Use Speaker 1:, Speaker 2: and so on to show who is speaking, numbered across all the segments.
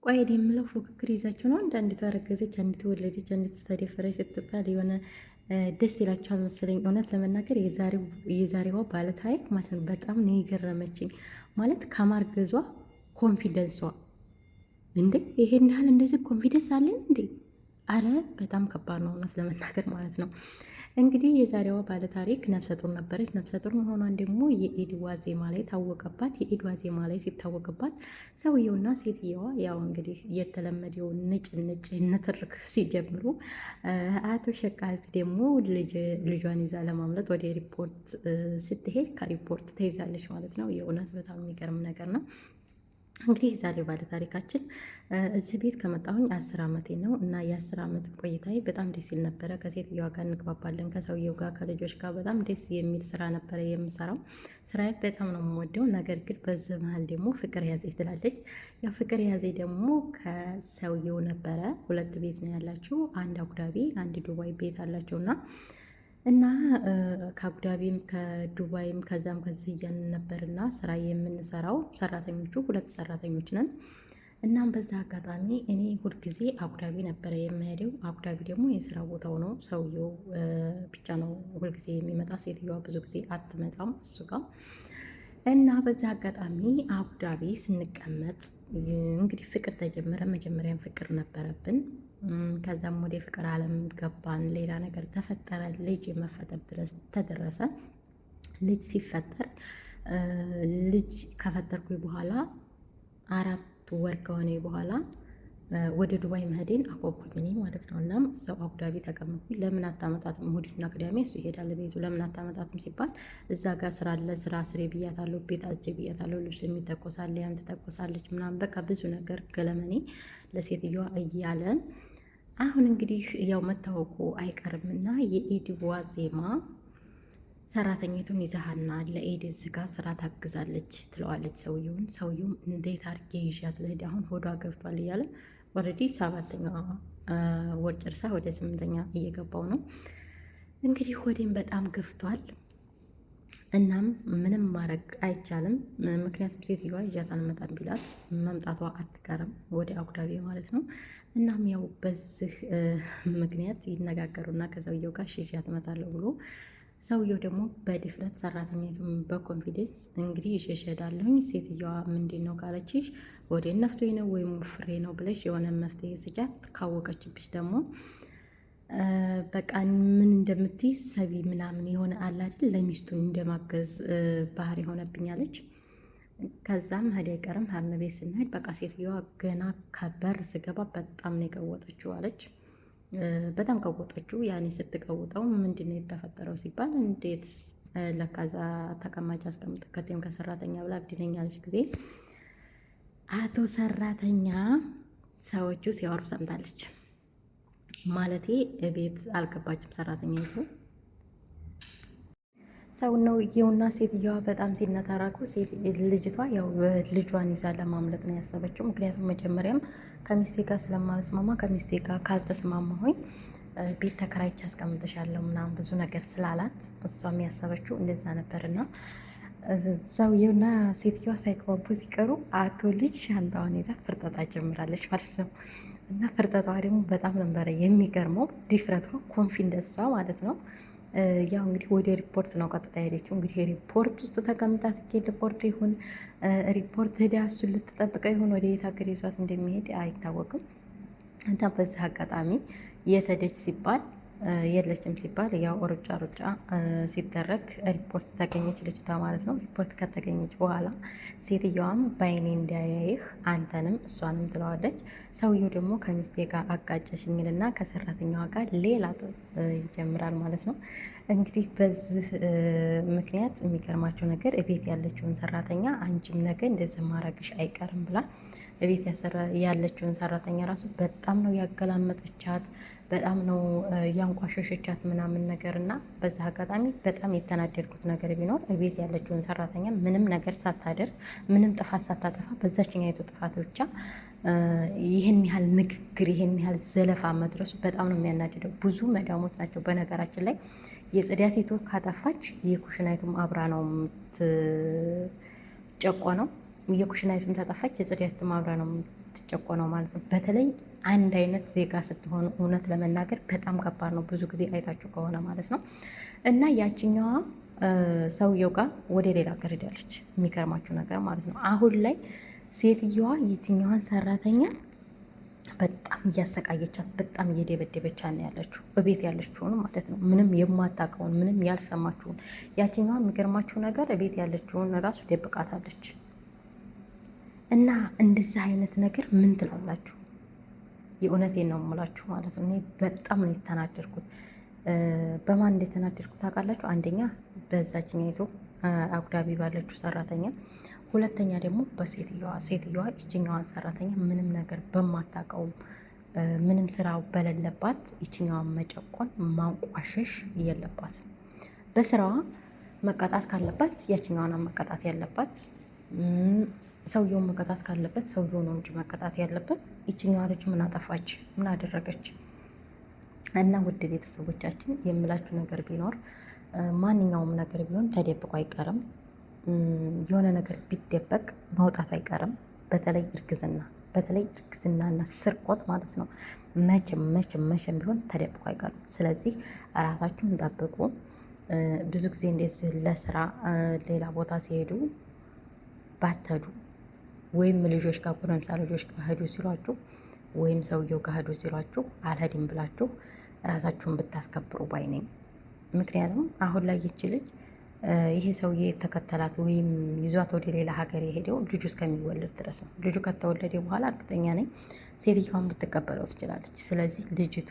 Speaker 1: ቆይ የምለው ፉክክር ይዛችሁ ነው? አንዲቱ አረገዘች፣ አንዲቱ ወለደች፣ አንዲቱ ተደፈረች ስትባል የሆነ ደስ ይላችኋል መሰለኝ። እውነት ለመናገር የዛሬዋ ባለታሪክ ማለት ነው በጣም ነው የገረመችኝ። ማለት ከማርገዟ ኮንፊደንሷ እንዴ! ይሄን ያህል እንደዚህ ኮንፊደንስ አለን እንዴ? አረ በጣም ከባድ ነው እውነት ለመናገር ማለት ነው። እንግዲህ የዛሬዋ ባለታሪክ ነፍሰ ጡር ነበረች። ነፍሰ ጡር መሆኗን ደግሞ የኢድ ዋዜማ ላይ ታወቀባት። የኢድ ዋዜማ ላይ ሲታወቅባት ሰውየውና ሴትየዋ ያው እንግዲህ የተለመደው ንጭ ንትርክ ሲጀምሩ፣ አቶ ሸቃት ደግሞ ልጇን ይዛ ለማምለጥ ወደ ሪፖርት ስትሄድ ከሪፖርት ተይዛለች ማለት ነው። የእውነት በጣም የሚገርም ነገር ነው። እንግዲህ ዛሬ ባለ ታሪካችን እዚህ ቤት ከመጣሁኝ 10 ዓመቴ ነው እና የ10 ዓመት ቆይታዬ በጣም ደስ ይል ነበረ። ከሴትዮዋ ጋር እንግባባለን፣ ከሰውየው ጋር ከልጆች ጋር በጣም ደስ የሚል ስራ ነበረ የምሰራው። ስራዬ በጣም ነው የምወደው። ነገር ግን በዚህ መሀል ደግሞ ፍቅር ያዘኝ ትላለች። ያ ፍቅር ያዘኝ ደግሞ ከሰውየው ነበረ። ሁለት ቤት ነው ያላቸው፣ አንድ አቡዳቢ አንድ ዱባይ ቤት አላቸው እና ከአቡዳቢም ከዱባይም ከዛም ከዚህ እያልን ነበርና ስራ የምንሰራው ሰራተኞቹ 2 ሰራተኞች ነን። እናም በዛ አጋጣሚ እኔ ሁልጊዜ አቡዳቢ ነበረ የምሄደው። አቡዳቢ ደግሞ የስራ ቦታው ነው። ሰውየው ብቻ ነው ሁልጊዜ የሚመጣ፣ ሴትዮዋ ብዙ ጊዜ አትመጣም እሱ ጋር እና በዛ አጋጣሚ አቡዳቢ ስንቀመጥ እንግዲህ ፍቅር ተጀመረ። መጀመሪያም ፍቅር ነበረብን። ከዛም ወደ ፍቅር አለም ገባን። ሌላ ነገር ተፈጠረ። ልጅ የመፈጠር ድረስ ተደረሰ። ልጅ ሲፈጠር ልጅ ከፈጠርኩኝ በኋላ 4 ወር ከሆነ በኋላ ወደ ዱባይ መሄዴን አቆብኩኝ እኔ ማለት ነው። እናም እዛው አቡዳቢ ተቀመጥኩኝ። ለምን አታመጣትም? እሑድና ቅዳሜ እሱ ይሄዳል ቤቱ። ለምን አታመጣትም ሲባል እዛ ጋር ስራ አለ፣ ስራ ስሬ ብያታለሁ፣ ቤት አጅ ብያታለሁ፣ ልብስ የሚተኮሳለ ያን ትተኮሳለች ምናምን በቃ ብዙ ነገር ገለመኔ ለሴትዮዋ እያለ አሁን እንግዲህ ያው መታወቁ አይቀርምና የኢድ ዋዜማ ሰራተኛቱን ይዛሃና ለኢድ እዚህ ጋር ስራ ታግዛለች ትለዋለች ሰውየውን። ሰውየውም እንዴት አድርጌ ይዣት ልሂድ አሁን ሆዷ ገብቷል እያለ ኦልሬዲ 7ኛ ወር ጨርሳ ወደ 8ኛ እየገባው ነው እንግዲህ ሆዴን በጣም ገፍቷል። እናም ምንም ማድረግ አይቻልም። ምክንያቱም ሴትዮዋ ይዣት አልመጣም ቢላት መምጣቷ አትቀርም ወደ አቡዳቢ ማለት ነው። እናም ያው በዚህ ምክንያት ይነጋገሩና ከሰውየው ጋር ይዣት እመጣለሁ ብሎ ሰውየው ደግሞ በድፍረት ሰራተኛቱን በኮንፊደንስ እንግዲህ ይዤሽ እሄዳለሁኝ። ሴትዮዋ ምንድን ነው ካለችሽ ወደ ነፍቶኝ ነው ወይም ፍሬ ነው ብለሽ የሆነ መፍትሄ ስጫት፣ ካወቀችብሽ ደግሞ በቃ ምን እንደምትይዝ ሰቢ ምናምን የሆነ አለ አይደል ለሚስቱን እንደማገዝ ባህሪ ሆነብኛለች። ከዛም ሄደ አይቀርም ሀርነ ቤት ስንሄድ በቃ ሴትዮዋ ገና ከበር ስገባ በጣም ነው የቀወጠችው አለች። በጣም ቀወጠችው። ያኔ ስትቀውጠው ምንድን ነው የተፈጠረው ሲባል እንዴት ለካዛ ተቀማጭ አስቀምጥ ከቴም ከሰራተኛ ብላ ብድነኛለች ጊዜ አቶ ሰራተኛ ሰዎቹ ሲያወሩ ሰምታለች። ማለቴ ቤት አልገባችም ሰራተኛይቱ። ሰው ነው ይውና ሴትዮዋ በጣም ሲነታረኩ ልጅቷ ያው ልጇን ይዛ ለማምለጥ ነው ያሰበችው። ምክንያቱም መጀመሪያም ከሚስቴ ጋር ስለማልስማማ ከሚስቴ ጋር ካልተስማማሁኝ ቤት ተከራይቼ አስቀምጥሻለሁ ምናምን ብዙ ነገር ስላላት እሷም ያሰበችው እንደዛ ነበርና ሰውየውና ሴትዮዋ ሳይግባቡ ሲቀሩ አቶ ልጅ ሻንጣዋን ይዛ ፍርጠጣ ጀምራለች ማለት ነው። እና ፍርጠጣዋ ደግሞ በጣም ነበረ የሚገርመው፣ ዲፍረቷ ኮንፊደንሷ ማለት ነው። ያው እንግዲህ ወደ ሪፖርት ነው ቀጥታ ሄደችው። እንግዲህ ሪፖርት ውስጥ ተቀምጣ ትኬት ሪፖርት ይሁን ሪፖርት ሄዳ እሱን ልትጠብቀው ይሁን ወደ የት ሀገር ይዟት እንደሚሄድ አይታወቅም። እና በዚህ አጋጣሚ የተደች ሲባል የለችም ሲባል ያው ሩጫ ሲደረግ ሪፖርት ተገኘች ልጅቷ ማለት ነው። ሪፖርት ከተገኘች በኋላ ሴትዮዋም በአይኔ እንዳያይህ አንተንም እሷንም ትለዋለች። ሰውየው ደግሞ ከሚስቴ ጋር አጋጨሽኝልና ከሰራተኛዋ ጋር ሌላ ይጀምራል ማለት ነው። እንግዲህ በዚህ ምክንያት የሚገርማቸው ነገር እቤት ያለችውን ሰራተኛ አንቺም ነገ እንደዚህ ማድረግሽ አይቀርም ብላ እቤት ያለችውን ሰራተኛ ራሱ በጣም ነው ያገላመጠቻት፣ በጣም ነው ያንቋሸሸቻት ምናምን ነገር እና በዛ አጋጣሚ በጣም የተናደድኩት ነገር ቢኖር እቤት ያለችውን ሰራተኛ ምንም ነገር ሳታደርግ ምንም ጥፋት ሳታጠፋ በዛችኛይቱ ጥፋት ብቻ ይህን ያህል ንግግር ይህን ያህል ዘለፋ መድረሱ በጣም ነው የሚያናድደው። ብዙ መዳሞች ናቸው በነገራችን ላይ የጽዳቲቱ ካጠፋች የኩሽናይቱም አብራ ነው የምትጨቆ ነው። የኩሽናይቱም ተጠፋች የጽዳቲቱም አብራ ነው የምትጨቆነው ማለት ነው። በተለይ አንድ አይነት ዜጋ ስትሆኑ እውነት ለመናገር በጣም ከባድ ነው። ብዙ ጊዜ አይታችሁ ከሆነ ማለት ነው። እና ያችኛዋ ሰውየው ጋር ወደ ሌላ ሀገር ሄዳለች። የሚገርማችሁ ነገር ማለት ነው አሁን ላይ ሴትየዋ የትኛዋን ሰራተኛ በጣም እያሰቃየቻት በጣም እየደበደበቻ ነው ያለችው፣ እቤት ያለችውን ማለት ነው። ምንም የማታውቀውን ምንም ያልሰማችውን ያችኛዋ የሚገርማችሁ ነገር እቤት ያለችውን ራሱ ደብቃታለች። እና እንደዚህ አይነት ነገር ምን ትላላችሁ? የእውነቴን ነው የምላችሁ ማለት ነው። እኔ በጣም ነው የተናደድኩት። በማን እንደተናደድኩት ታውቃላችሁ? አንደኛ በዛችኛይቱ አጉዳቢ ባለችው ሰራተኛ፣ ሁለተኛ ደግሞ ሴትየዋ ይችኛዋን ሰራተኛ ምንም ነገር በማታውቀው ምንም ስራ በሌለባት ይችኛዋን መጨቆን ማንቋሸሽ የለባትም። በስራዋ መቀጣት ካለባት ያችኛዋን መቀጣት ያለባት፣ ሰውየውን መቀጣት ካለበት ሰውየው ነው እንጂ መቀጣት ያለበት። ይችኛዋ ልጅ ምን አጠፋች? ምን አደረገች? እና ውድ ቤተሰቦቻችን የምላችሁ ነገር ቢኖር ማንኛውም ነገር ቢሆን ተደብቆ አይቀርም። የሆነ ነገር ቢደበቅ መውጣት አይቀርም። በተለይ እርግዝናና ስርቆት ማለት ነው። መቼም ቢሆን ተደብቆ አይቀርም። ስለዚህ ራሳችሁን ጠብቁ። ብዙ ጊዜ እንደዚህ ለስራ ሌላ ቦታ ሲሄዱ ባትሄዱ ወይም ልጆች ጋር ጎረምሳ ልጆች ጋር ሄዱ ሲሏችሁ ወይም ሰውየው ጋር ሄዱ ሲሏችሁ አልሄድም ብላችሁ ራሳችሁን ብታስከብሩ ባይ ነኝ። ምክንያቱም አሁን ላይ ይቺ ልጅ ይሄ ሰውዬ የተከተላት ወይም ይዟት ወደ ሌላ ሀገር የሄደው ልጁ እስከሚወለድ ድረስ ነው። ልጁ ከተወለደ በኋላ እርግጠኛ ነኝ ሴትዮዋም ልትቀበለው ትችላለች። ስለዚህ ልጅቱ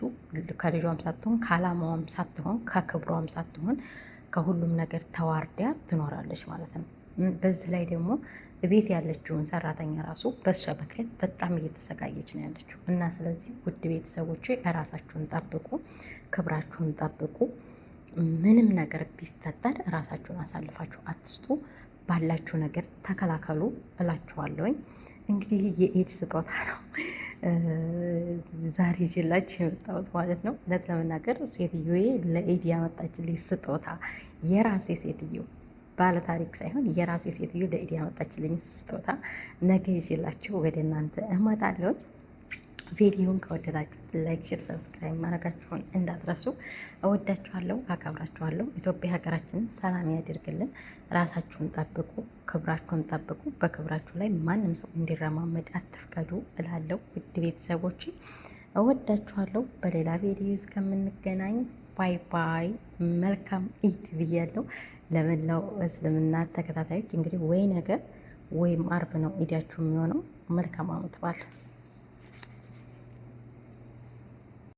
Speaker 1: ከልጇም ሳትሆን ከዓላማዋም ሳትሆን ከክብሯም ሳትሆን ከሁሉም ነገር ተዋርዳ ትኖራለች ማለት ነው። በዚህ ላይ ደግሞ ቤት ያለችውን ሰራተኛ ራሱ በሷ ምክንያት በጣም እየተሰቃየች ነው ያለችው። እና ስለዚህ ውድ ቤተሰቦች ራሳችሁን ጠብቁ፣ ክብራችሁን ጠብቁ። ምንም ነገር ቢፈጠር ራሳችሁን አሳልፋችሁ አትስጡ። ባላችሁ ነገር ተከላከሉ እላችኋለሁኝ። እንግዲህ የኢድ ስጦታ ነው ዛሬ ይዤላችሁ የመጣሁት ማለት ነው። እውነት ለመናገር ሴትዮዬ ለኢድ ያመጣችልኝ ስጦታ የራሴ ሴትዮ ባለ ታሪክ ሳይሆን የራሴ ሴትዮ ለኢድ ያመጣችልኝ ስጦታ ነገ ይዤላችሁ ወደ እናንተ እመጣለሁ። ቪዲዮን ከወደዳችሁት ላይክ፣ ሼር፣ ሰብስክራይብ ማድረጋችሁን እንዳትረሱ። እወዳችኋለሁ፣ አከብራችኋለሁ። ኢትዮጵያ ሀገራችንን ሰላም ያደርግልን። ራሳችሁን ጠብቁ፣ ክብራችሁን ጠብቁ። በክብራችሁ ላይ ማንም ሰው እንዲረማመድ አትፍቀዱ እላለሁ። ውድ ቤተሰቦች እወዳችኋለሁ። በሌላ ቪዲዮ እስከምንገናኝ ባይ ባይ። መልካም ኢድ ብያለሁ። ለመላው እስልምና ተከታታዮች እንግዲህ ወይ ነገ ወይም አርብ ነው ኢዳችሁ የሚሆነው። መልካም ዓመት በዓል